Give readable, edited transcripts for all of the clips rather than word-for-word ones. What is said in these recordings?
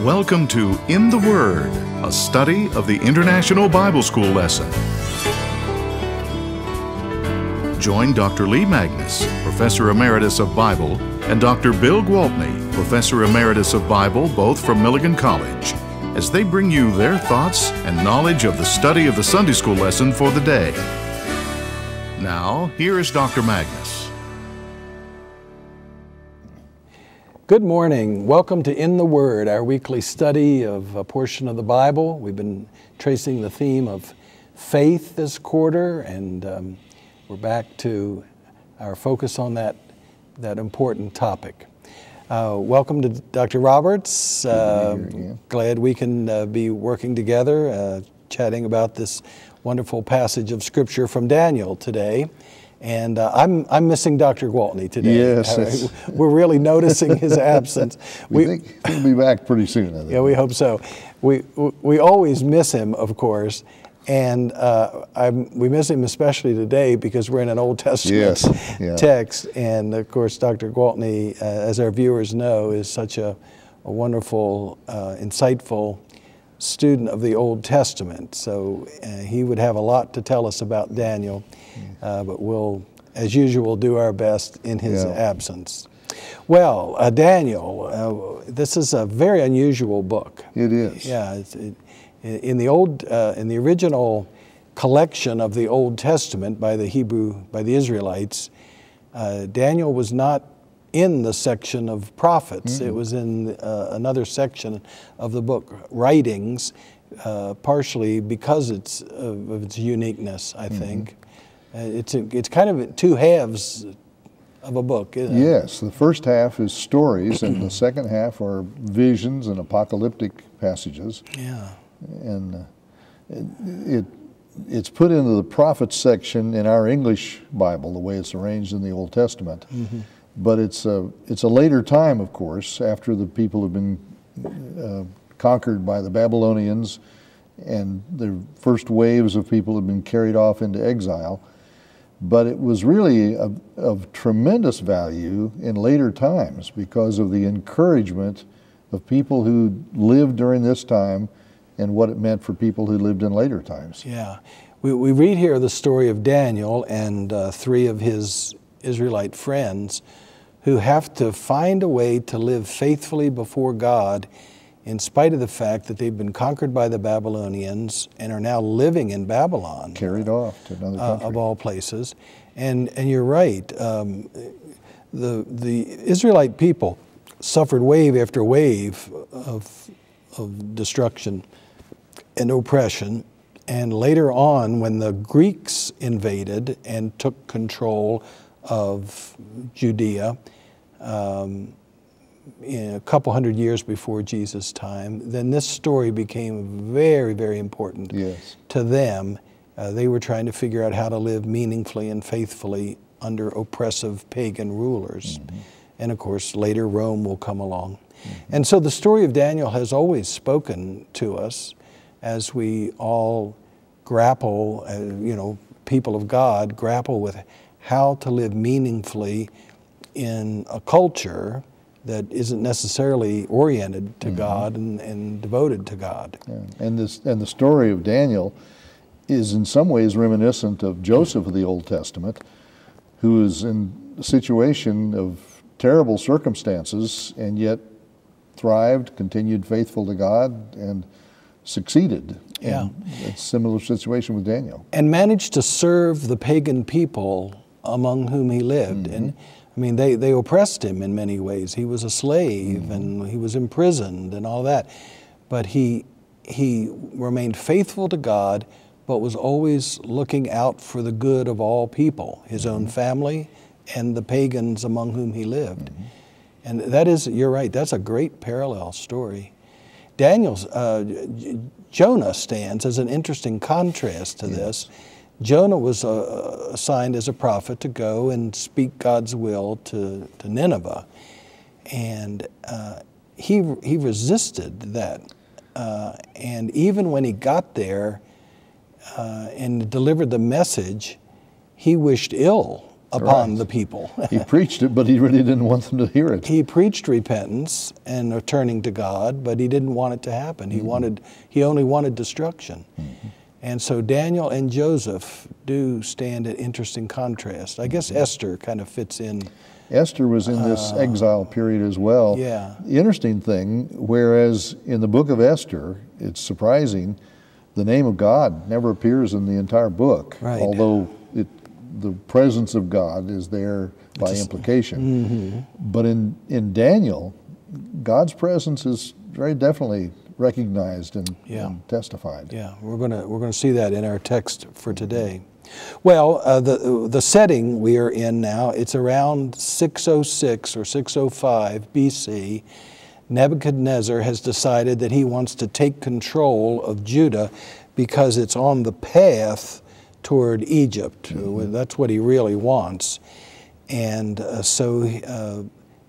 Welcome to In the Word, a study of the International Bible School lesson. Join Dr. Lee Magnus, Professor Emeritus of Bible, and Dr. Bill Gwaltney, Professor Emeritus of Bible, both from Milligan College, as they bring you their thoughts and knowledge of the study of the Sunday School lesson for the day. Now, here is Dr. Magnus. Good morning. Welcome to In the Word, our weekly study of a portion of the Bible. We've been tracing the theme of faith this quarter, and we're back to our focus on that important topic. Welcome to Dr. Roberts. Glad we can be working together, chatting about this wonderful passage of Scripture from Daniel today. And I'm missing Dr. Gwaltney today. Yes. We're really noticing his absence. We think he'll be back pretty soon, I think. Yeah, we hope so. We always miss him, of course, and we miss him especially today because we're in an Old Testament text. And of course, Dr. Gwaltney, as our viewers know, is such a wonderful, insightful student of the Old Testament. So he would have a lot to tell us about Daniel. But we'll, as usual, do our best in his absence. Well, Daniel, this is a very unusual book. It is. Yeah, in the original collection of the Old Testament by the Israelites, Daniel was not in the section of prophets. Mm-hmm. It was in another section of the book, Writings, partially because of its uniqueness, I think. It's kind of two halves of a book, isn't it? Yes, the first half is stories, and the second half are visions and apocalyptic passages. Yeah. And it's put into the prophets section in our English Bible, the way it's arranged in the Old Testament. Mm-hmm. But it's a later time, of course, after the people have been conquered by the Babylonians, and the first waves of people have been carried off into exile. But it was really of tremendous value in later times because of the encouragement of people who lived during this time and what it meant for people who lived in later times. Yeah. We read here the story of Daniel and three of his Israelite friends who have to find a way to live faithfully before God in spite of the fact that they've been conquered by the Babylonians and are now living in Babylon. Carried off to another country. Of all places. And you're right. The Israelite people suffered wave after wave of destruction and oppression. And later on, when the Greeks invaded and took control of Judea, a couple hundred years before Jesus' time, then this story became very, very important to them. They were trying to figure out how to live meaningfully and faithfully under oppressive pagan rulers. Mm-hmm. And of course, later Rome will come along. Mm-hmm. And so the story of Daniel has always spoken to us as we all grapple, people of God grapple with how to live meaningfully in a culture that isn't necessarily oriented to God and devoted to God. Yeah. And the story of Daniel is in some ways reminiscent of Joseph of the Old Testament, who is in a situation of terrible circumstances and yet thrived, continued faithful to God, and succeeded. Yeah. And it's a similar situation with Daniel. And managed to serve the pagan people among whom he lived. Mm-hmm. And I mean, they oppressed him in many ways. He was a slave, and he was imprisoned and all that. But he remained faithful to God, but was always looking out for the good of all people, his own family and the pagans among whom he lived. And that is, you're right, that's a great parallel story. Jonah stands as an interesting contrast to this. Jonah was assigned as a prophet to go and speak God's will to Nineveh. And he resisted that. And even when he got there and delivered the message, he wished ill upon the people. He preached it, but he really didn't want them to hear it. He preached repentance and turning to God, but he didn't want it to happen. He only wanted destruction. And so Daniel and Joseph do stand at interesting contrast. I guess Esther kind of fits in. Esther was in this exile period as well. Yeah. The interesting thing, whereas in the book of Esther, it's surprising, the name of God never appears in the entire book, although the presence of God is there by implication. But in Daniel, God's presence is very definitely recognized and testified. Yeah, we're gonna see that in our text for today. Well, the setting we are in now, it's around 606 or 605 BC. Nebuchadnezzar has decided that he wants to take control of Judah because it's on the path toward Egypt. That's what he really wants. And so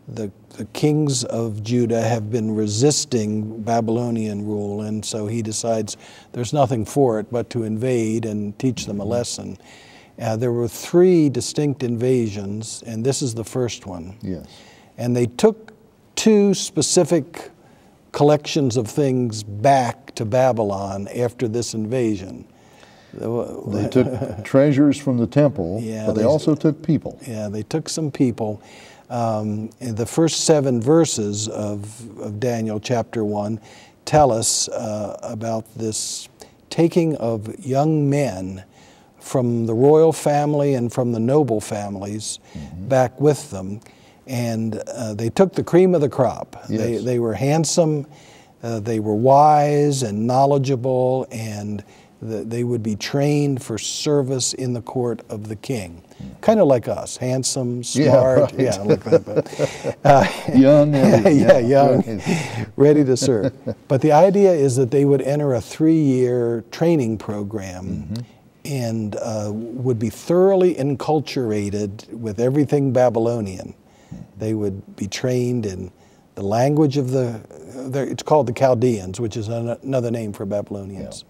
the kings of Judah have been resisting Babylonian rule, and so he decides there's nothing for it but to invade and teach them a lesson. There were 3 distinct invasions, and this is the first one. Yes. And they took 2 specific collections of things back to Babylon after this invasion. They took treasures from the temple, but they also took people. Yeah, they took some people. And the first 7 verses of Daniel chapter 1 tell us about this taking of young men from the royal family and from the noble families back with them. And they took the cream of the crop. Yes. They were handsome, they were wise and knowledgeable, and they would be trained for service in the court of the king. Kind of like us, handsome, smart, like that. Young. Young, ready to serve. But the idea is that they would enter a 3-year training program and would be thoroughly enculturated with everything Babylonian. They would be trained in the language of it's called the Chaldeans, which is another name for Babylonians.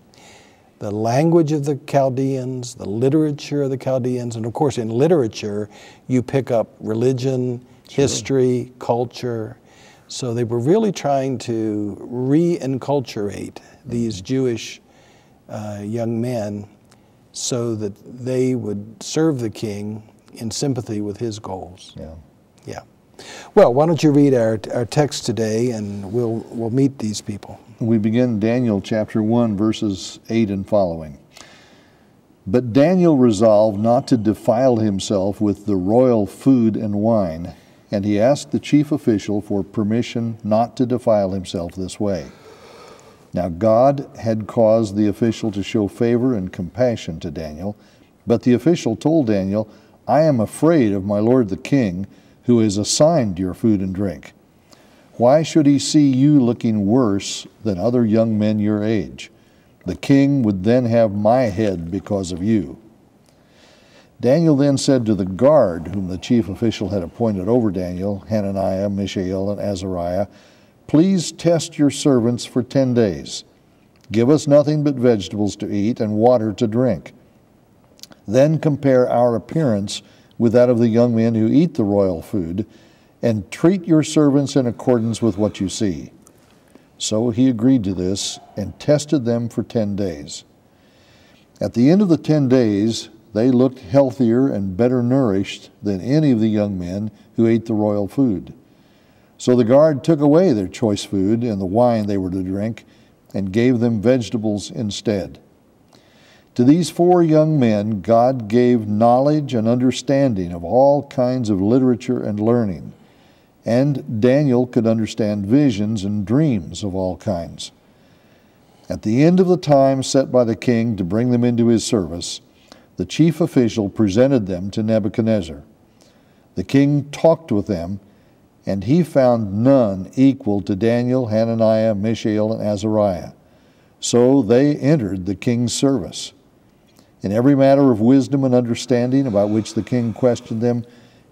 The language of the Chaldeans, the literature of the Chaldeans, and of course in literature you pick up religion, history, culture. So they were really trying to re-enculturate these Jewish young men so that they would serve the king in sympathy with his goals. Yeah. Well, why don't you read our text today, and we'll meet these people. We begin Daniel chapter 1, verses 8 and following. But Daniel resolved not to defile himself with the royal food and wine, and he asked the chief official for permission not to defile himself this way. Now God had caused the official to show favor and compassion to Daniel, but the official told Daniel, I am afraid of my lord the king, who has assigned your food and drink. Why should he see you looking worse than other young men your age? The king would then have my head because of you. Daniel then said to the guard, whom the chief official had appointed over Daniel, Hananiah, Mishael, and Azariah, please test your servants for 10 days. Give us nothing but vegetables to eat and water to drink. Then compare our appearance with that of the young men who eat the royal food, and treat your servants in accordance with what you see. So he agreed to this and tested them for 10 days. At the end of the 10 days, they looked healthier and better nourished than any of the young men who ate the royal food. So the guard took away their choice food and the wine they were to drink and gave them vegetables instead. To these 4 young men, God gave knowledge and understanding of all kinds of literature and learning, and Daniel could understand visions and dreams of all kinds. At the end of the time set by the king to bring them into his service, the chief official presented them to Nebuchadnezzar. The king talked with them, and he found none equal to Daniel, Hananiah, Mishael, and Azariah. So they entered the king's service. In every matter of wisdom and understanding about which the king questioned them,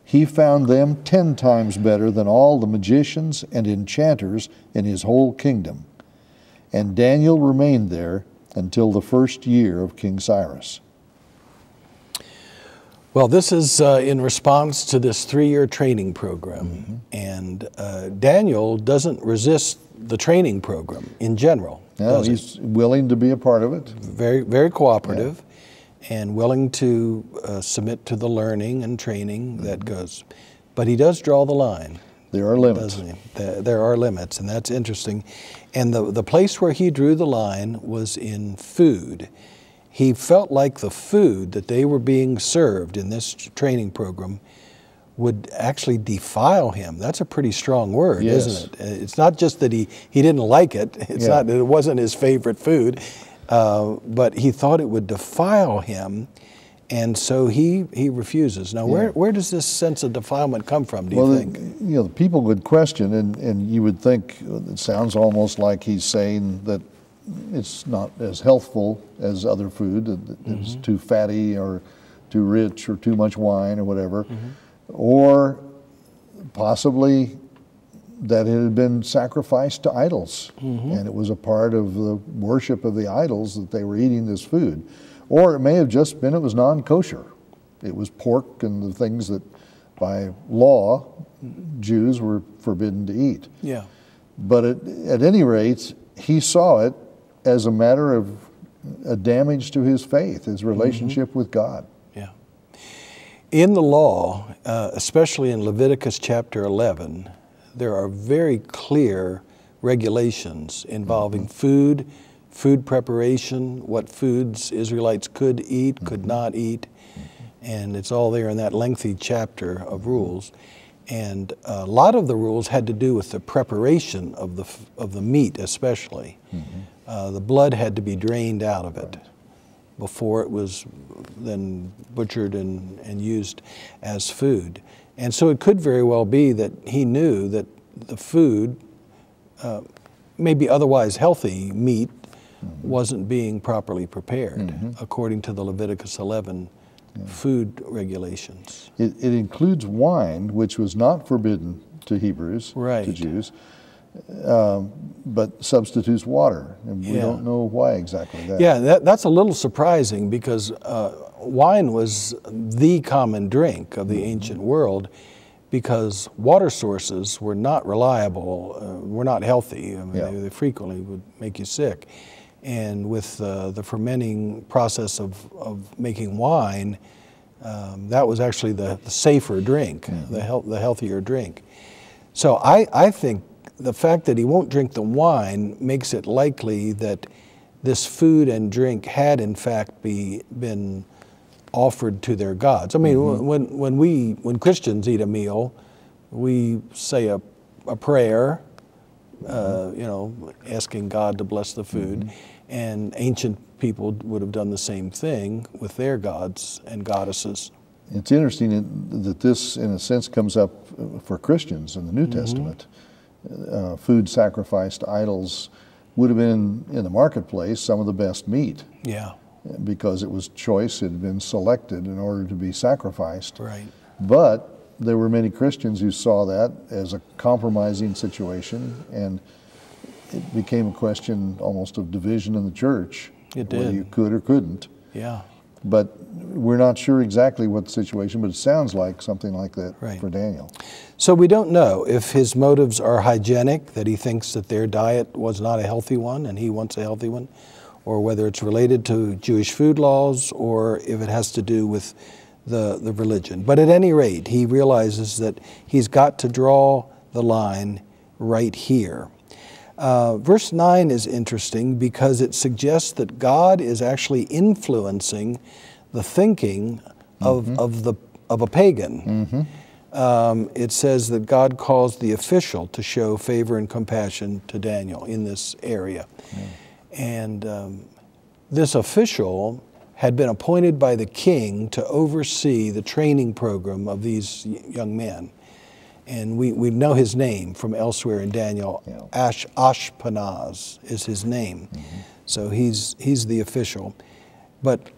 he found them 10 times better than all the magicians and enchanters in his whole kingdom. And Daniel remained there until the first year of King Cyrus. Well, this is in response to this 3-year training program. And Daniel doesn't resist the training program in general. No, he's willing to be a part of it. Very, very cooperative, and willing to submit to the learning and training that goes. But he does draw the line. There are limits. Doesn't he? There are limits, and that's interesting. And the place where he drew the line was in food. He felt like the food that they were being served in this training program would actually defile him. That's a pretty strong word, isn't it? It's not just that he didn't like it. It's not that it wasn't his favorite food, but he thought it would defile him, and so he refuses. Now, where does this sense of defilement come from, do you think? You know, the people would question, and you would think it sounds almost like he's saying that it's not as healthful as other food, that it's too fatty or too rich or too much wine or whatever, or possibly that it had been sacrificed to idols, and it was a part of the worship of the idols that they were eating this food. Or it may have just been it was non-kosher. It was pork and the things that by law Jews were forbidden to eat. Yeah. But at any rate, he saw it as a matter of a damage to his faith, his relationship with God. Yeah. In the law, especially in Leviticus chapter 11, there are very clear regulations involving food preparation, what foods Israelites could eat, could not eat, and it's all there in that lengthy chapter of rules. And a lot of the rules had to do with the preparation of the meat, especially. The blood had to be drained out of it before it was then butchered and used as food. And so it could very well be that he knew that the food, maybe otherwise healthy meat, wasn't being properly prepared according to the Leviticus 11 food regulations. It includes wine, which was not forbidden to Hebrews, to Jews, but substitutes water. And we don't know why exactly that. Yeah, that's a little surprising because wine was the common drink of the ancient world because water sources were not reliable, were not healthy. I mean, they frequently would make you sick. And with the fermenting process of making wine, that was actually the safer drink, the healthier drink. So I think the fact that he won't drink the wine makes it likely that this food and drink had in fact been offered to their gods. I mean, when Christians eat a meal, we say a prayer, you know, asking God to bless the food. And ancient people would have done the same thing with their gods and goddesses. It's interesting that this, in a sense, comes up for Christians in the New Testament. Food sacrificed to idols would have been in the marketplace some of the best meat. Yeah. Because it was choice, it had been selected in order to be sacrificed. Right. But there were many Christians who saw that as a compromising situation, and it became a question almost of division in the church. It did. Whether you could or couldn't. Yeah. But we're not sure exactly what the situation, but it sounds like something like that for Daniel. So we don't know if his motives are hygienic, that he thinks that their diet was not a healthy one and he wants a healthy one, or whether it's related to Jewish food laws, or if it has to do with the religion. But at any rate, he realizes that he's got to draw the line right here. Verse 9 is interesting because it suggests that God is actually influencing the thinking of a pagan. It says that God calls the official to show favor and compassion to Daniel in this area. And this official had been appointed by the king to oversee the training program of these young men. And we know his name from elsewhere in Daniel. Ashpenaz is his name. So he's the official. But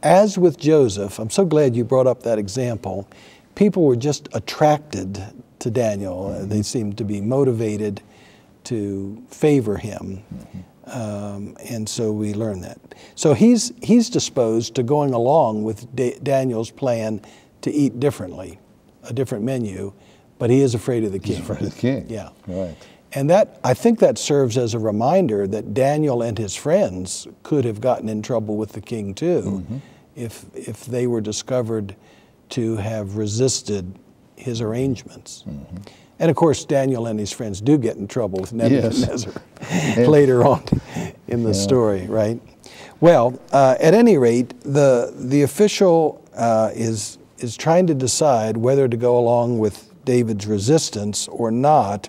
as with Joseph, I'm so glad you brought up that example, people were just attracted to Daniel. They seemed to be motivated to favor him. And so we learn that. So he's disposed to going along with Daniel's plan to eat differently, a different menu, but he is afraid of the king. He's afraid of the king. Yeah. Right. And I think that serves as a reminder that Daniel and his friends could have gotten in trouble with the king too, if they were discovered to have resisted his arrangements. And of course, Daniel and his friends do get in trouble with Nebuchadnezzar later on in the story, right? Well, at any rate, the official is trying to decide whether to go along with David's resistance or not.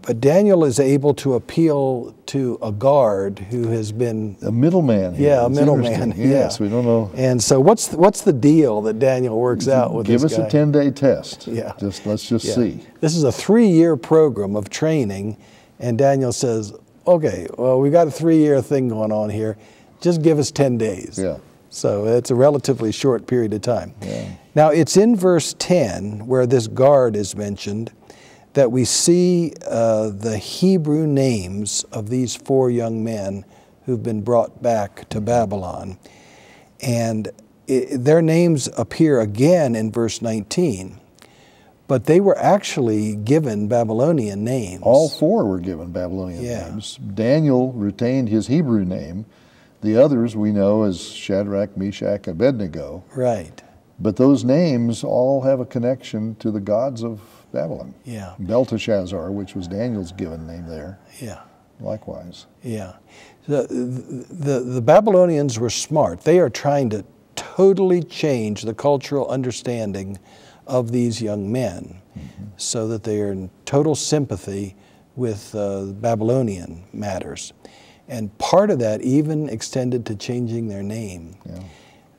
But Daniel is able to appeal to a guard who has been a middleman. Yeah, a middleman. Yes, we don't know. And so, what's the deal that Daniel works out with this guy? Give us a 10-day test. Yeah, let's just see. This is a 3-year program of training, and Daniel says, "Okay, well, we got a 3-year thing going on here. Just give us 10 days." Yeah. So it's a relatively short period of time. Yeah. Now it's in verse 10 where this guard is mentioned, that we see the Hebrew names of these 4 young men who've been brought back to Babylon. And their names appear again in verse 19, but they were actually given Babylonian names. All 4 were given Babylonian names. Daniel retained his Hebrew name. The others we know as Shadrach, Meshach, and Abednego. Right. But those names all have a connection to the gods of Babylon. Yeah. Belteshazzar, which was Daniel's given name there. Yeah. Likewise. Yeah. The Babylonians were smart. They are trying to totally change the cultural understanding of these young men so that they are in total sympathy with Babylonian matters. And part of that even extended to changing their name.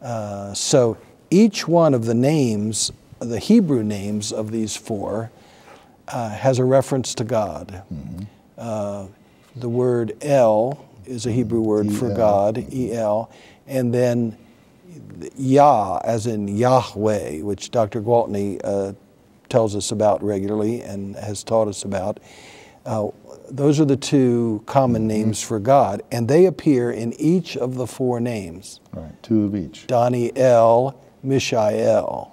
Yeah. So each one of the names, the Hebrew names of these 4, has a reference to God. The word El is a Hebrew word for God, E-L, and then Yah, as in Yahweh, which Dr. Gwaltney tells us about regularly and has taught us about. Those are the 2 common names for God, and they appear in each of the 4 names. Right, 2 of each. Daniel, Mishael,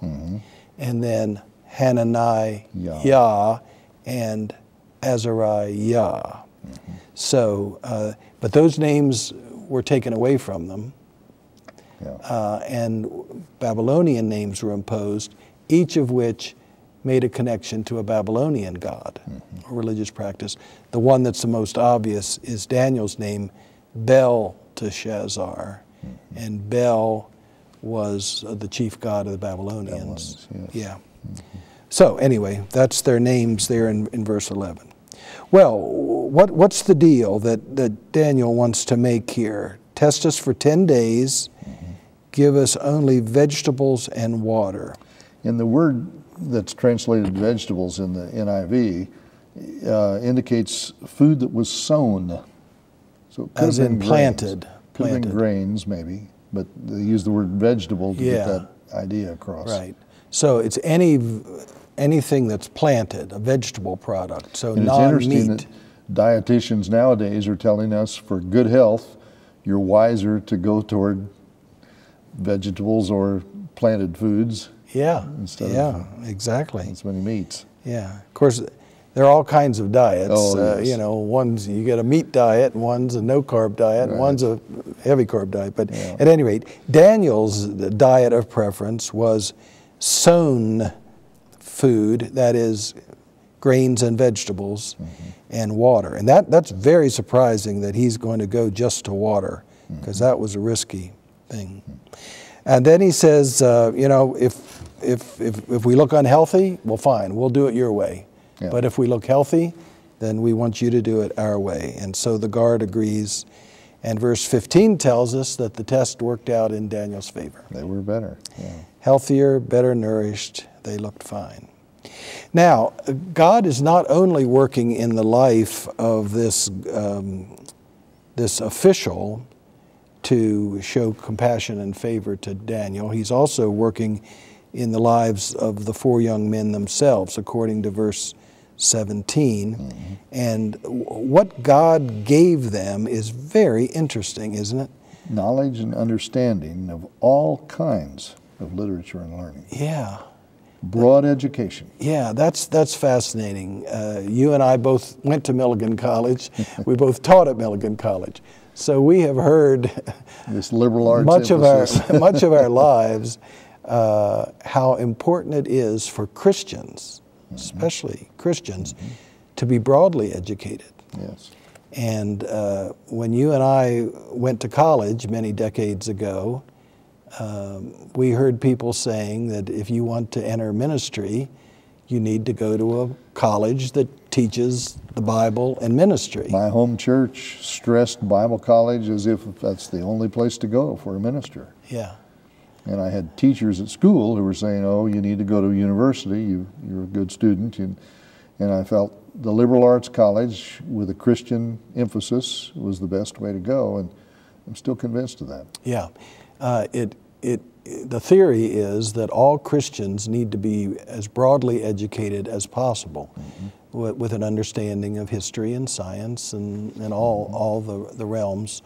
and then Hananiah, Yah, and Azariah. So, but those names were taken away from them, and Babylonian names were imposed, each of which made a connection to a Babylonian god or religious practice. The one that's the most obvious is Daniel's name, Belteshazzar, and Bel was the chief god of the Babylonians. Yeah. So anyway, that's their names there in verse 11. Well, what's the deal that Daniel wants to make here? Test us for 10 days, give us only vegetables and water. And the word that's translated vegetables in the NIV indicates food that was sown. So it could as have been in planted. Grains. Could have been grains maybe, but they use the word vegetable to get that idea across. Right. So it's anything that's planted, a vegetable product, so and non-meat. It's interesting that dietitians nowadays are telling us for good health, you're wiser to go toward vegetables or planted foods. Yeah, instead of exactly. as many meats. Yeah, of course, there are all kinds of diets. Oh, yes. You know, one's you get a meat diet, and one's a no-carb diet, and one's a heavy carb diet. But at any rate, Daniel's diet of preference was sown food, that is, grains and vegetables, and water. And that's very surprising that he's going to go just to water, because that was a risky thing. And then he says, you know, if we look unhealthy, well, fine, we'll do it your way. Yeah. But if we look healthy, then we want you to do it our way. And so the guard agrees. And verse 15 tells us that the test worked out in Daniel's favor. They were better. Yeah. Healthier, better nourished, they looked fine. Now, God is not only working in the life of this official to show compassion and favor to Daniel, he's also working in the lives of the 4 young men themselves, according to verse 17. And what God gave them is very interesting, isn't it? Knowledge and understanding of all kinds of literature and learning. Yeah. Broad education. Yeah, that's fascinating. You and I both went to Milligan College. We both taught at Milligan College. So we have heard this liberal arts much emphasis. much of our lives how important it is for Christians, especially Christians, to be broadly educated. Yes. And when you and I went to college many decades ago, we heard people saying that if you want to enter ministry, you need to go to a college that teaches the Bible and ministry. My home church stressed Bible college as if that's the only place to go for a minister. Yeah. And I had teachers at school who were saying, oh, you need to go to university, you're a good student. And I felt the liberal arts college with a Christian emphasis was the best way to go, and I'm still convinced of that. Yeah. The theory is that all Christians need to be as broadly educated as possible, with an understanding of history and science and all the realms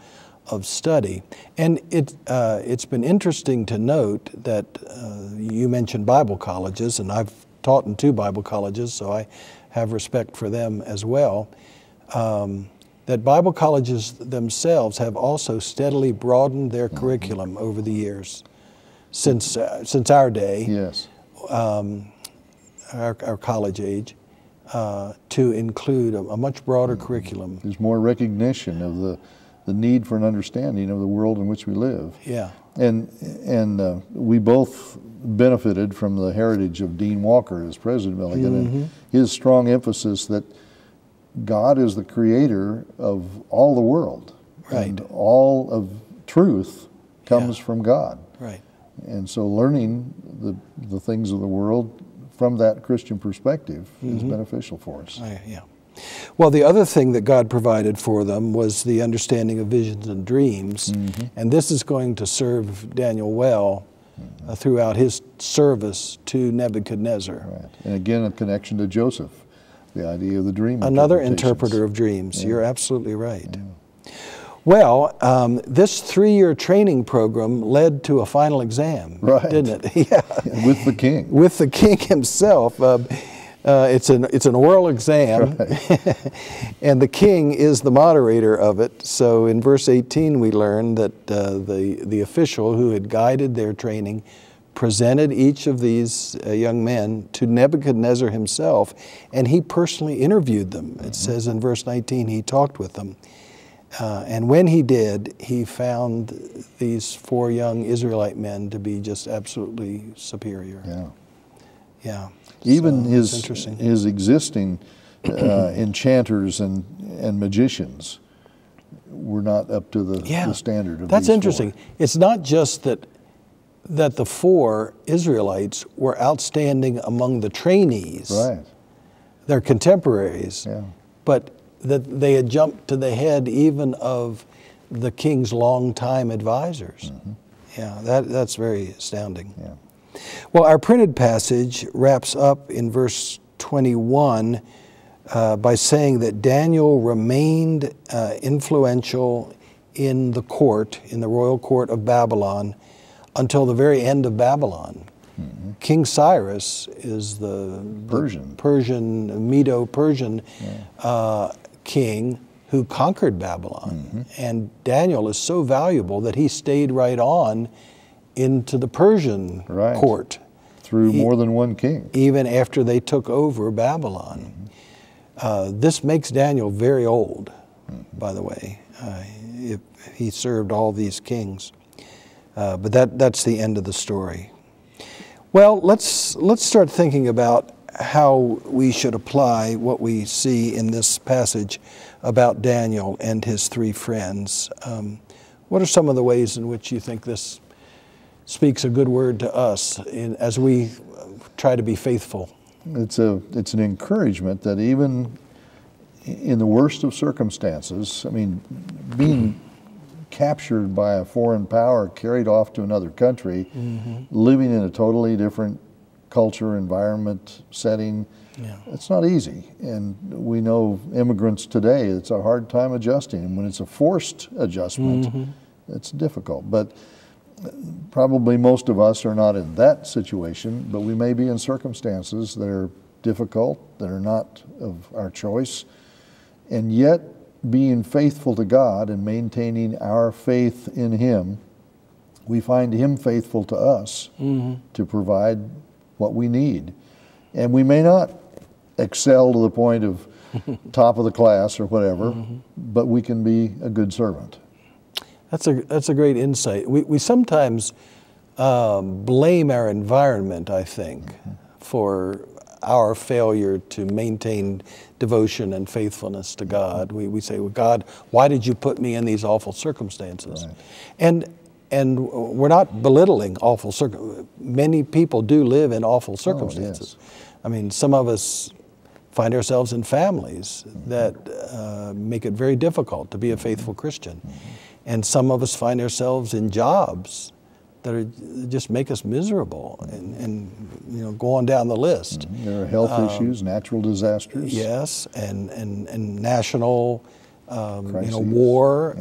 of study. And it's been interesting to note that you mentioned Bible colleges, and I've taught in 2 Bible colleges, so I have respect for them as well. That Bible colleges themselves have also steadily broadened their curriculum over the years, since our day, yes, our college age, to include a much broader curriculum. There's more recognition of the need for an understanding of the world in which we live. Yeah. And we both benefited from the heritage of Dean Walker as president of Milligan, and his strong emphasis that God is the creator of all the world. Right. And all of truth comes from God. Right. And so learning the things of the world from that Christian perspective is beneficial for us. Yeah. Well, the other thing that God provided for them was the understanding of visions and dreams. And this is going to serve Daniel well throughout his service to Nebuchadnezzar. Right. And again, a connection to Joseph, the idea of the dream. Another interpreter of dreams. Yeah. You're absolutely right. Yeah. Well, this 3-year training program led to a final exam, didn't it? Yeah. With the king. With the king himself. It's an oral exam, and the king is the moderator of it. So in verse 18 we learn that the official who had guided their training presented each of these young men to Nebuchadnezzar himself, and he personally interviewed them. It says in verse 19 he talked with them. And when he did, he found these 4 young Israelite men to be just absolutely superior. Yeah. Yeah. Even so his existing enchanters and magicians were not up to the standard of That's these interesting. 4. It's not just that the 4 Israelites were outstanding among the trainees, right, their contemporaries, but that they had jumped to the head even of the king's longtime advisors. Yeah, that's very astounding. Yeah. Well, our printed passage wraps up in verse 21 by saying that Daniel remained influential in the court, in the royal court of Babylon, until the very end of Babylon. King Cyrus is the Persian, Medo-Persian king who conquered Babylon. And Daniel is so valuable that he stayed right on into the Persian court. Through more than one king. Even after they took over Babylon. This makes Daniel very old, by the way. He served all these kings. But that's the end of the story. Well, let's start thinking about how we should apply what we see in this passage about Daniel and his 3 friends. What are some of the ways in which you think this speaks a good word to us as we try to be faithful? It's an encouragement that even in the worst of circumstances, I mean, being captured by a foreign power, carried off to another country, living in a totally different culture, environment, setting. Yeah. It's not easy. And we know immigrants today, it's a hard time adjusting. And when it's a forced adjustment, it's difficult. But probably most of us are not in that situation, but we may be in circumstances that are difficult, that are not of our choice. And yet, being faithful to God and maintaining our faith in Him, we find Him faithful to us to provide what we need. And we may not excel to the point of top of the class or whatever, but we can be a good servant. That's a great insight. We sometimes blame our environment, I think, for our failure to maintain devotion and faithfulness to God. We say, well, God, why did you put me in these awful circumstances? Right. And we're not belittling awful circumstances. Many people do live in awful circumstances. Oh, yes. I mean, some of us find ourselves in families that make it very difficult to be a faithful Christian. And some of us find ourselves in jobs that just make us miserable, and you know, go on down the list. There are health issues, natural disasters. Yes, and national, you know, war.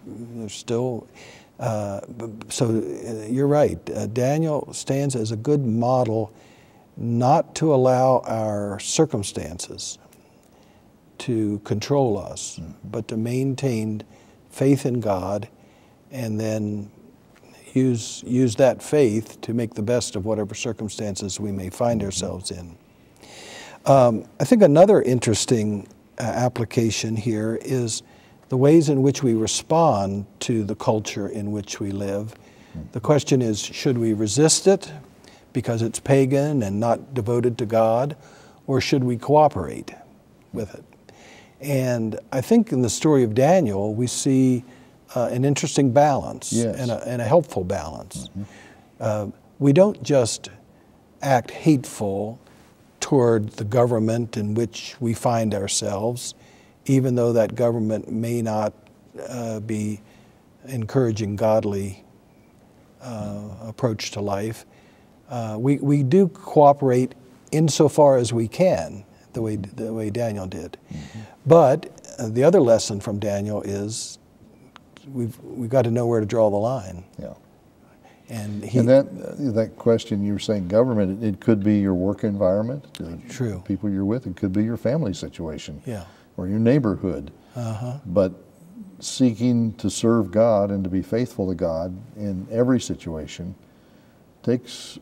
There's still. So you're right. Daniel stands as a good model, not to allow our circumstances to control us, but to maintain faith in God, and then use that faith to make the best of whatever circumstances we may find ourselves in. I think another interesting application here is the ways in which we respond to the culture in which we live. The question is, should we resist it because it's pagan and not devoted to God, or should we cooperate with it? And I think in the story of Daniel, we see an interesting balance, and a helpful balance. We don't just act hateful toward the government in which we find ourselves, even though that government may not be encouraging godly approach to life. We do cooperate insofar as we can, the way Daniel did. But the other lesson from Daniel is we've got to know where to draw the line. Yeah. And that question you were saying, government, it could be your work environment, the people you're with. It could be your family situation, or your neighborhood. But seeking to serve God and to be faithful to God in every situation takes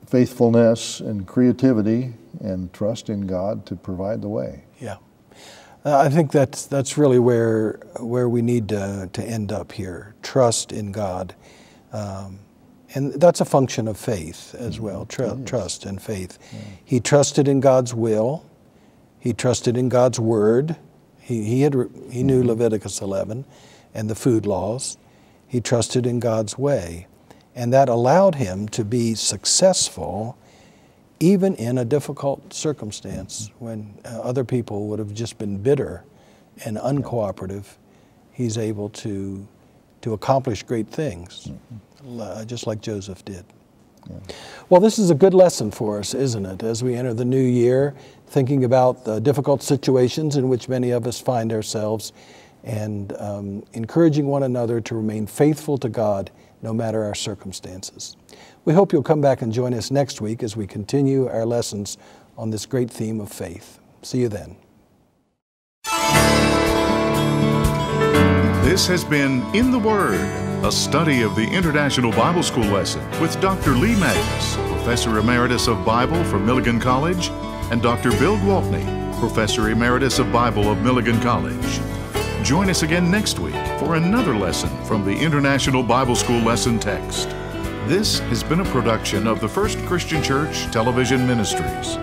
faithfulness and creativity and trust in God to provide the way. Yeah. I think that's really where we need to end up here. Trust in God. And that's a function of faith as well, trust and faith. He trusted in God's will. He trusted in God's word. He knew Leviticus 11 and the food laws. He trusted in God's way. And that allowed him to be successful even in a difficult circumstance when other people would have just been bitter and uncooperative. He's able to accomplish great things, just like Joseph did. Well, this is a good lesson for us, isn't it, as we enter the new year, thinking about the difficult situations in which many of us find ourselves, and encouraging one another to remain faithful to God no matter our circumstances. We hope you'll come back and join us next week as we continue our lessons on this great theme of faith. See you then. This has been In the Word, a study of the International Bible School lesson with Dr. Lee Magnus, Professor Emeritus of Bible from Milligan College, and Dr. Bill Gwaltney, Professor Emeritus of Bible of Milligan College. Join us again next week for another lesson from the International Bible School lesson text. This has been a production of the First Christian Church Television Ministries.